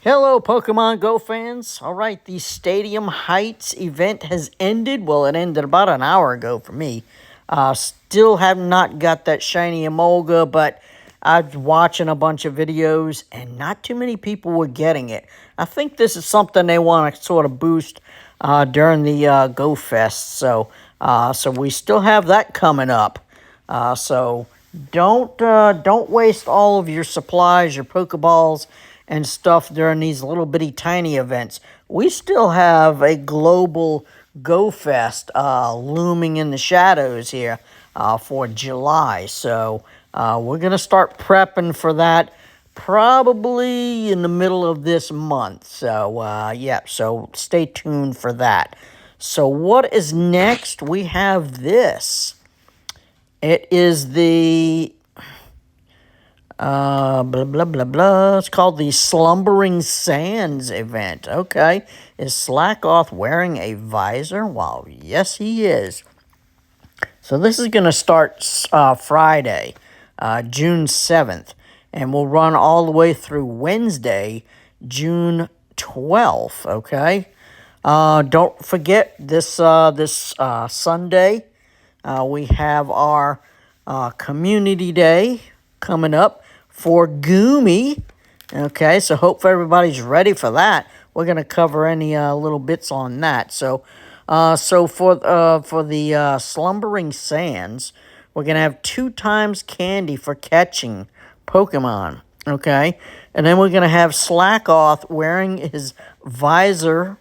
Hello, Pokemon Go fans. All right, the Stadium Heights event has ended. Well, it ended about an hour ago for me. Still have not got that shiny Emolga, but I was watching a bunch of videos, and not too many people were getting it. I think this is something they want to sort of boost during the Go Fest. So we still have that coming up. So don't waste all of your supplies, your Pokeballs, and stuff during these little bitty tiny events. We still have a global Go Fest looming in the shadows here for July. So we're gonna start prepping for that probably in the middle of this month. So yeah, so stay tuned for that. So what is next? We have this. It is the blah, blah, blah, blah. It's called the Slumbering Sands event. Okay. Is Slackoth wearing a visor? Well, yes, he is. So this is going to start Friday, June 7th, and will run all the way through Wednesday, June 12th. Okay. Don't forget this Sunday, we have our Community Day coming up for Goomy. Okay, so hope everybody's ready for that. We're going to cover any little bits on that. So for the Slumbering Sands, we're going to have 2 times candy for catching Pokemon. Okay, and then we're going to have Slackoth wearing his visor.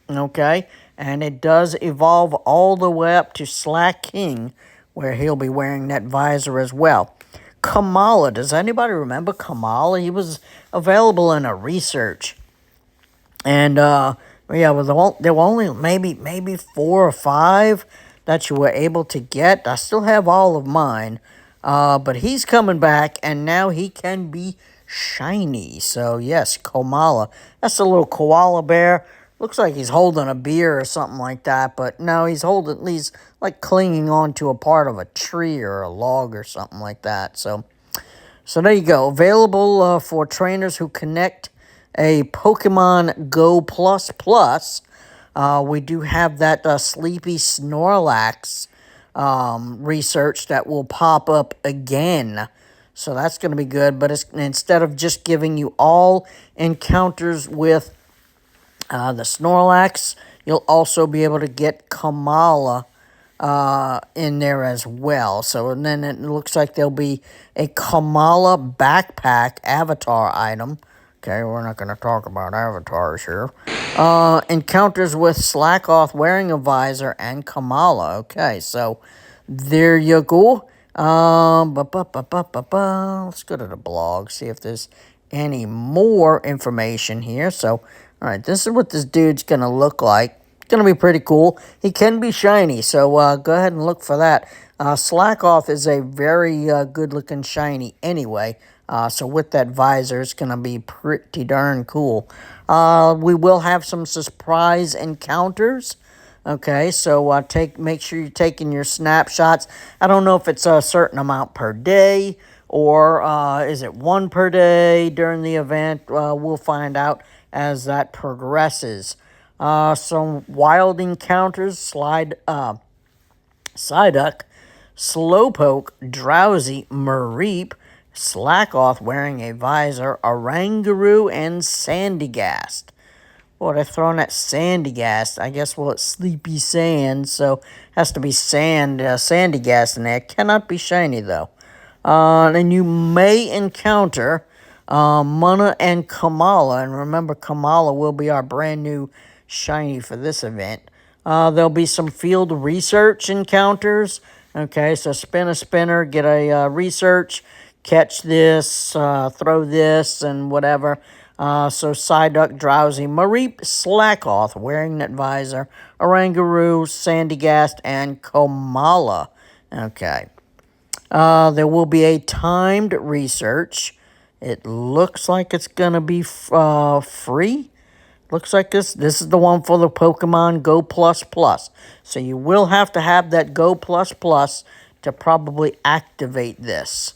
Okay, and it does evolve all the way up to Slack King, where he'll be wearing that visor as well. Kamala, does anybody remember Kamala? He was available in a research. And, yeah, there were only maybe 4 or 5 that you were able to get. I still have all of mine. But he's coming back, and now he can be shiny. So, yes, Kamala. That's a little koala bear. Looks like he's holding a beer or something like that, but no, he's like clinging on to a part of a tree or a log or something like that. So there you go. Available for trainers who connect a Pokemon Go Plus Plus. We do have that Sleepy Snorlax research that will pop up again. So that's going to be good, but instead of just giving you all encounters with the Snorlax, you'll also be able to get Kamala in there as well. So, and then it looks like there'll be a Kamala backpack avatar item. Okay, we're not going to talk about avatars here. Encounters with Slackoth wearing a visor and Kamala. Okay, so there you go. Let's go to the blog, see if there's any more information here. So, all right, this is what this dude's going to look like. It's going to be pretty cool. He can be shiny, so go ahead and look for that. Slackoth is a very good-looking shiny anyway, so with that visor, it's going to be pretty darn cool. We will have some surprise encounters. Okay, so make sure you're taking your snapshots. I don't know if it's a certain amount per day, or is it 1 per day during the event. We'll find out as that progresses. Some wild encounters: Psyduck, Slowpoke, Drowsy, Mareep, Slackoth wearing a visor, Oranguru, and Sandygast. Boy, they're throwing that Sandygast. I guess, well, it's Sleepy Sand, so it has to be Sandygast in there. Cannot be shiny, though. And you may encounter Munna and Kamala. And remember, Kamala will be our brand new shiny for this event. There'll be some field research encounters. Okay, so spin a spinner, get a research, catch this, throw this, and whatever. So Psyduck, Drowsy, Mareep, Slackoth wearing that visor, Oranguru, Sandygast, and Kamala. Okay. There will be a timed research. It looks like it's going to be free. Looks like this is the one for the Pokemon Go Plus Plus. So you will have to have that Go Plus Plus to probably activate this.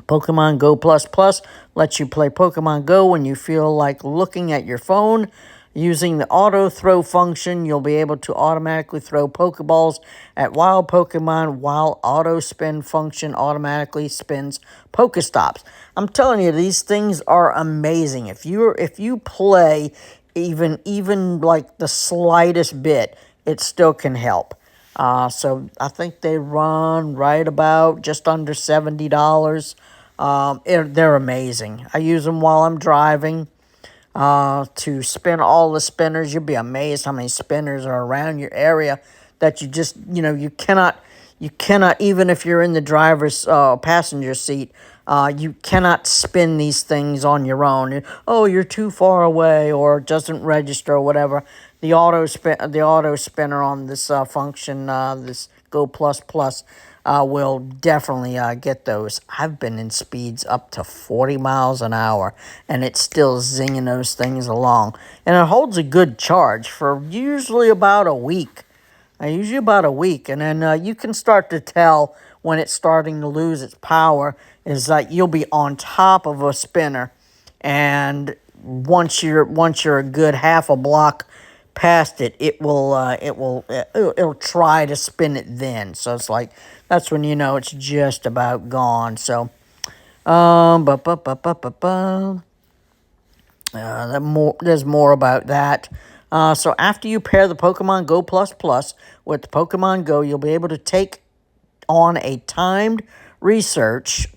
Pokemon Go Plus Plus lets you play Pokemon Go when you feel like looking at your phone. Using the auto throw function, you'll be able to automatically throw Pokeballs at wild Pokemon while auto spin function automatically spins Pokestops. I'm telling you, these things are amazing. If you play even like the slightest bit, it still can help. So I think they run right about just under $70. They're amazing. I use them while I'm driving to spin all the spinners. You'll be amazed how many spinners are around your area that you cannot, even if you're in the driver's passenger seat, you cannot spin these things on your own. Oh, you're too far away, or it doesn't register, or whatever. The auto spinner on this function, this Go Plus Plus, will definitely get those. I've been in speeds up to 40 miles an hour, and it's still zinging those things along. And it holds a good charge for usually about a week. And then you can start to tell when it's starting to lose its power is that you'll be on top of a spinner, and once you're a good half a block past it, it'll try to spin it then. So it's like that's when you know it's just about gone. So bu- bu- bu- bu- bu- bu. There's more about that. So after you pair the Pokemon Go Plus Plus with Pokemon Go, you'll be able to take on a timed research,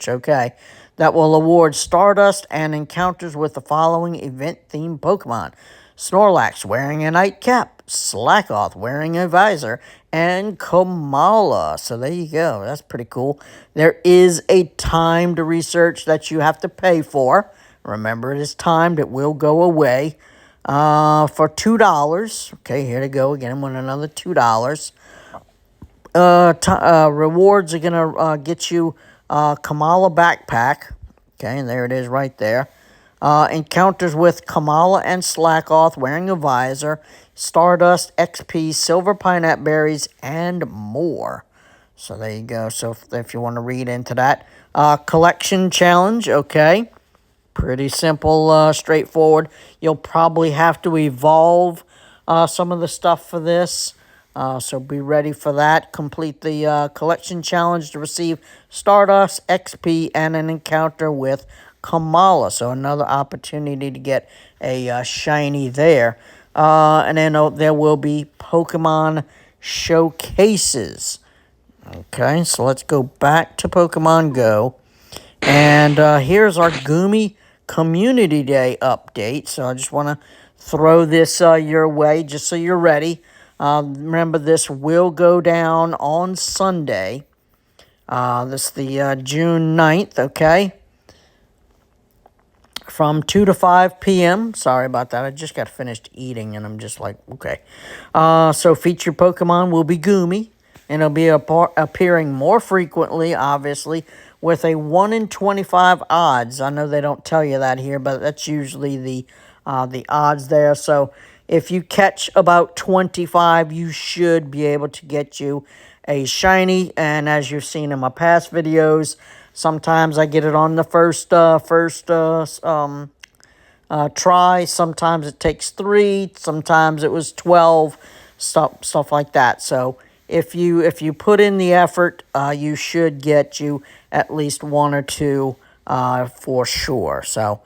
okay, that will award Stardust and encounters with the following event-themed Pokemon. Snorlax wearing a nightcap, Slackoth wearing a visor, and Kamala. So there you go. That's pretty cool. There is a timed research that you have to pay for. Remember, it is timed. It will go away for $2. Okay, here to go again with another $2. Rewards are going to get you Kamala backpack. Okay, and there it is right there. Encounters with Kamala and Slackoth wearing a visor, Stardust, XP, Silver Pineapple Berries, and more. So there you go. So if you want to read into that. Collection challenge, okay. Pretty simple, straightforward. You'll probably have to evolve some of the stuff for this. So be ready for that. Complete the collection challenge to receive Stardust, XP, and an encounter with Kamala. So another opportunity to get a shiny there. And then there will be Pokemon showcases. Okay, so let's go back to Pokemon Go. And here's our Gumi Community Day update. So I just want to throw this your way just so you're ready. Remember, this will go down on Sunday. This is the June 9th, okay? From 2 to 5 p.m. Sorry about that. I just got finished eating, and I'm just like, okay. So featured Pokemon will be Gumi, and it'll be appearing more frequently, obviously, with a 1 in 25 odds. I know they don't tell you that here, but that's usually the odds there. So if you catch about 25, you should be able to get you a shiny. And as you've seen in my past videos, sometimes I get it on the first try. Sometimes it takes 3. Sometimes it was 12. Stuff like that. So if you put in the effort, you should get you at least 1 or 2 for sure. So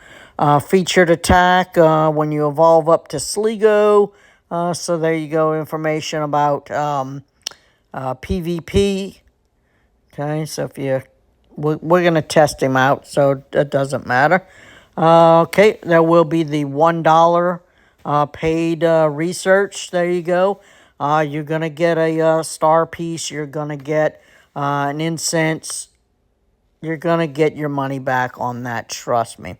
featured attack when you evolve up to Sligo. So there you go. Information about PvP. Okay, so if we're going to test him out, so it doesn't matter. Okay, there will be the $1 paid research. There you go. You're going to get a star piece. You're going to get an incense. You're going to get your money back on that, trust me.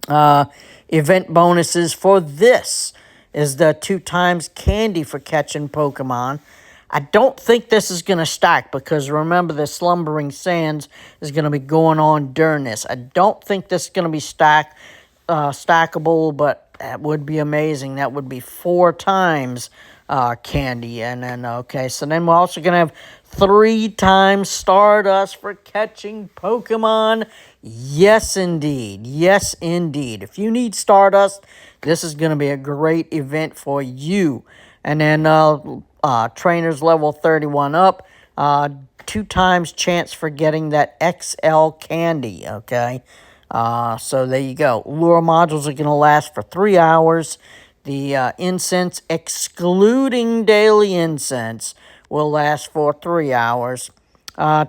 Event bonuses for this is the 2 times candy for catching Pokemon. I don't think this is going to stack because remember the Slumbering Sands is going to be going on during this. I don't think this is going to be stackable, but that would be amazing. That would be 4 times candy. And then, okay, so then we're also going to have 3 times Stardust for catching Pokemon. Yes, indeed. Yes, indeed. If you need Stardust, this is going to be a great event for you. And then trainers level 31 up, 2 times chance for getting that XL candy, okay? So there you go. Lure modules are going to last for 3 hours. The incense, excluding daily incense, will last for 3 hours.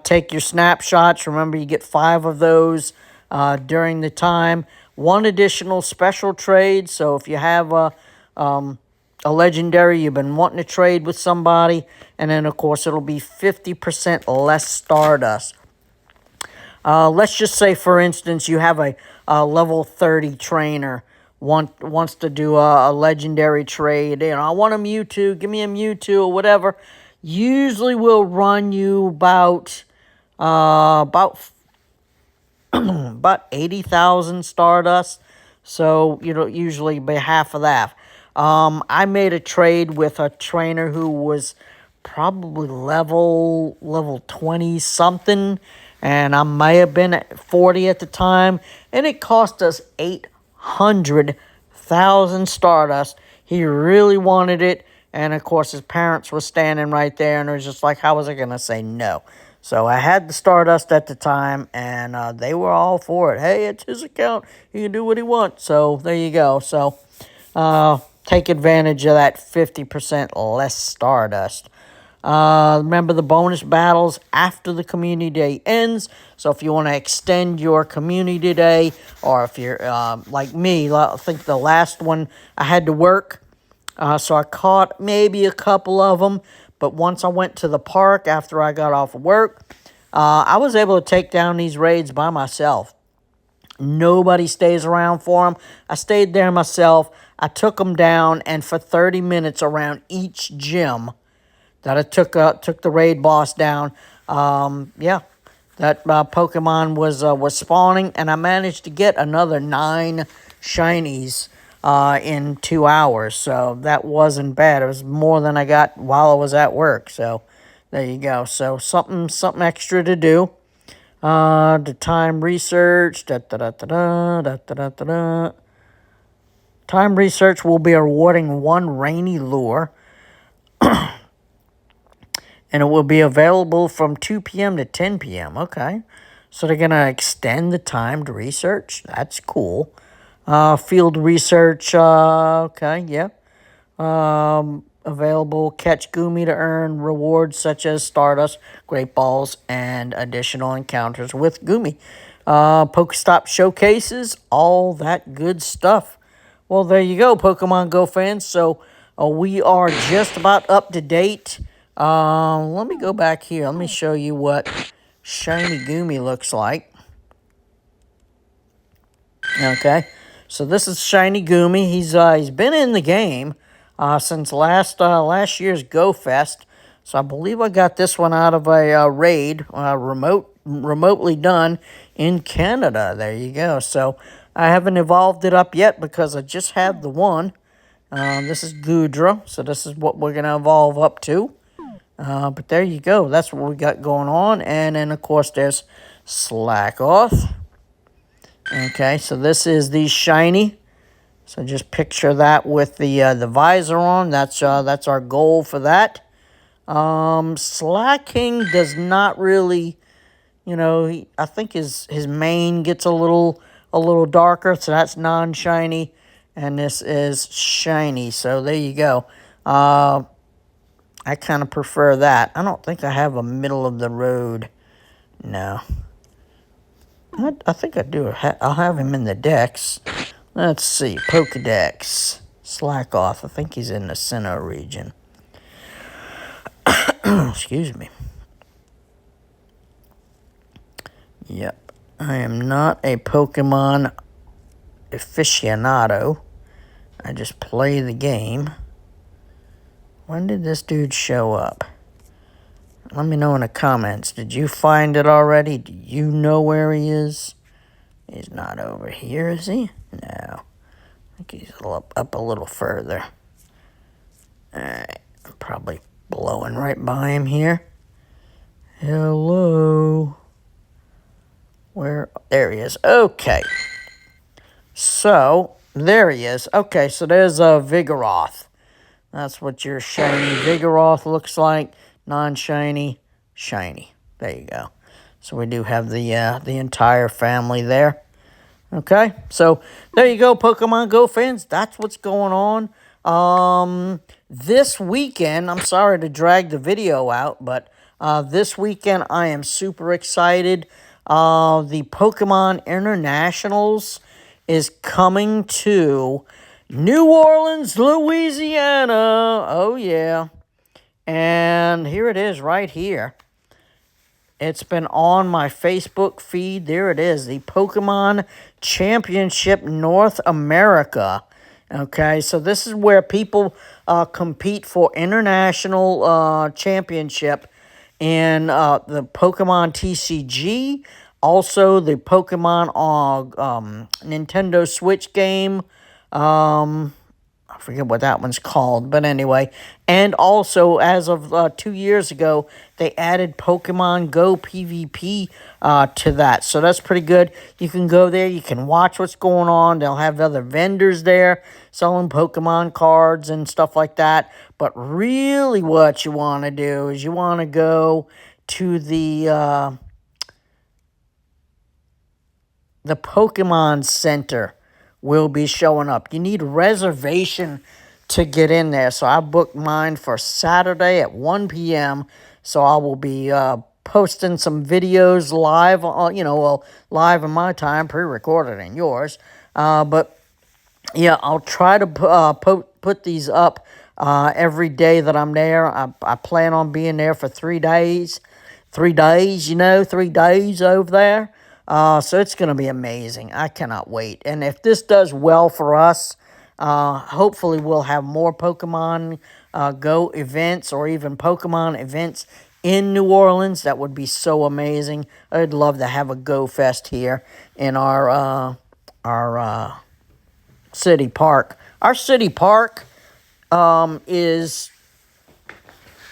Take your snapshots. Remember, you get 5 of those during the time. 1 additional special trade. So if you have a legendary you've been wanting to trade with somebody, and then, of course, it'll be 50% less Stardust. Let's just say, for instance, you have a level 30 trainer wants to do a legendary trade. You know, I want a Mewtwo, give me a Mewtwo or whatever. Usually will run you about 80,000 Stardust. So, you know, usually be half of that. I made a trade with a trainer who was probably level 20 something, and I may have been at 40 at the time, and it cost us 800,000 Stardust. He really wanted it, and of course his parents were standing right there, and it was just like, how was I going to say no? So I had the Stardust at the time, and they were all for it. Hey, it's his account. He can do what he wants. So there you go. So take advantage of that 50% less Stardust. Remember the bonus battles after the community day ends. So if you want to extend your community day, or if you're like me, I think the last one I had to work. So I caught maybe a couple of them. But once I went to the park after I got off of work, I was able to take down these raids by myself. Nobody stays around for them. I stayed there myself. I took them down, and for 30 minutes around each gym that I took the raid boss down, yeah, that Pokemon was spawning, and I managed to get another 9 shinies in 2 hours. So that wasn't bad. It was more than I got while I was at work. So there you go. So something extra to do. The time research. Time research will be awarding 1 rainy lure. And it will be available from 2 p.m. to 10 p.m. Okay. So they're going to extend the time to research. That's cool. Field research. Okay, yeah. Available. Catch Gumi to earn rewards such as Stardust, Great Balls, and additional encounters with Gumi. Pokestop showcases. All that good stuff. Well, there you go, Pokemon Go fans. So we are just about up to date. Let me go back here. Let me show you what Shiny Gumi looks like. Okay, so this is Shiny Gumi. He's been in the game since last year's Go Fest. So I believe I got this one out of a raid, remotely done in Canada. There you go. So I haven't evolved it up yet because I just have the one. This is Goodra, so this is what we're gonna evolve up to. But there you go. That's what we got going on. And then, of course, there's Slackoth. Okay, so this is the shiny. So just picture that with the visor on. That's our goal for that. Slacking does not really, you know, I think his mane gets a little darker. So that's non-shiny. And this is shiny. So there you go. I kind of prefer that. I don't think I have a middle of the road. No. I think I do. I'll have him in the Dex. Let's see. Pokedex. Slackoth. I think he's in the center region. Excuse me. Yep. I am not a Pokemon aficionado. I just play the game. When did this dude show up? Let me know in the comments. Did you find it already? Do you know where he is? He's not over here, is he? No. I think he's up a little further. Alright. I'm probably blowing right by him here. Hello. Where? There he is. Okay. So, there he is. Okay, so there's a Vigoroth. That's what your shiny Vigoroth looks like. Non-shiny, shiny. There you go. So we do have the entire family there. Okay, so there you go, Pokemon Go fans. That's what's going on. This weekend, I'm sorry to drag the video out, but this weekend I am super excited. The Pokemon Internationals is coming to New Orleans, Louisiana. Oh, yeah. And here it is right here. It's been on my Facebook feed. There it is, the Pokemon Championship North America. Okay, so this is where people compete for international championship in the Pokemon TCG, also the Pokemon Nintendo Switch game. I forget what that one's called, but anyway. And also, as of 2 years ago, they added Pokemon Go PvP to that. So that's pretty good. You can go there. You can watch what's going on. They'll have other vendors there selling Pokemon cards and stuff like that. But really what you want to do is you want to go to the Pokemon Center will be showing up. You need a reservation to get in there. So I booked mine for Saturday at 1 p.m. So I will be posting some videos live, live in my time, pre-recorded in yours. But yeah, I'll try to put these up every day that I'm there. I plan on being there for 3 days. 3 days, 3 days over there. So it's going to be amazing. I cannot wait. And if this does well for us, hopefully we'll have more Pokemon Go events or even Pokemon events in New Orleans. That would be so amazing. I'd love to have a Go Fest here in our city park. Our city park is,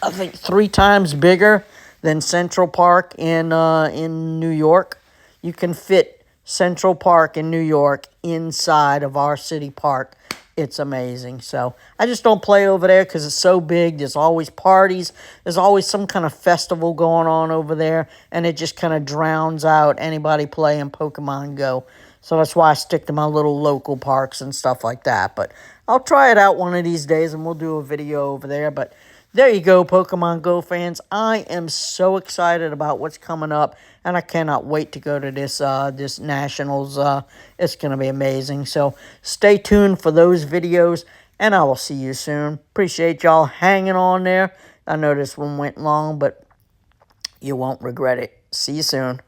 I think, 3 times bigger than Central Park in New York. You can fit Central Park in New York inside of our city park. It's amazing. So I just don't play over there because it's so big. There's always parties. There's always some kind of festival going on over there. And it just kind of drowns out anybody playing Pokemon Go. So that's why I stick to my little local parks and stuff like that. But I'll try it out one of these days and we'll do a video over there. But there you go, Pokemon Go fans. I am so excited about what's coming up, and I cannot wait to go to this Nationals. It's going to be amazing. So stay tuned for those videos, and I will see you soon. Appreciate y'all hanging on there. I know this one went long, but you won't regret it. See you soon.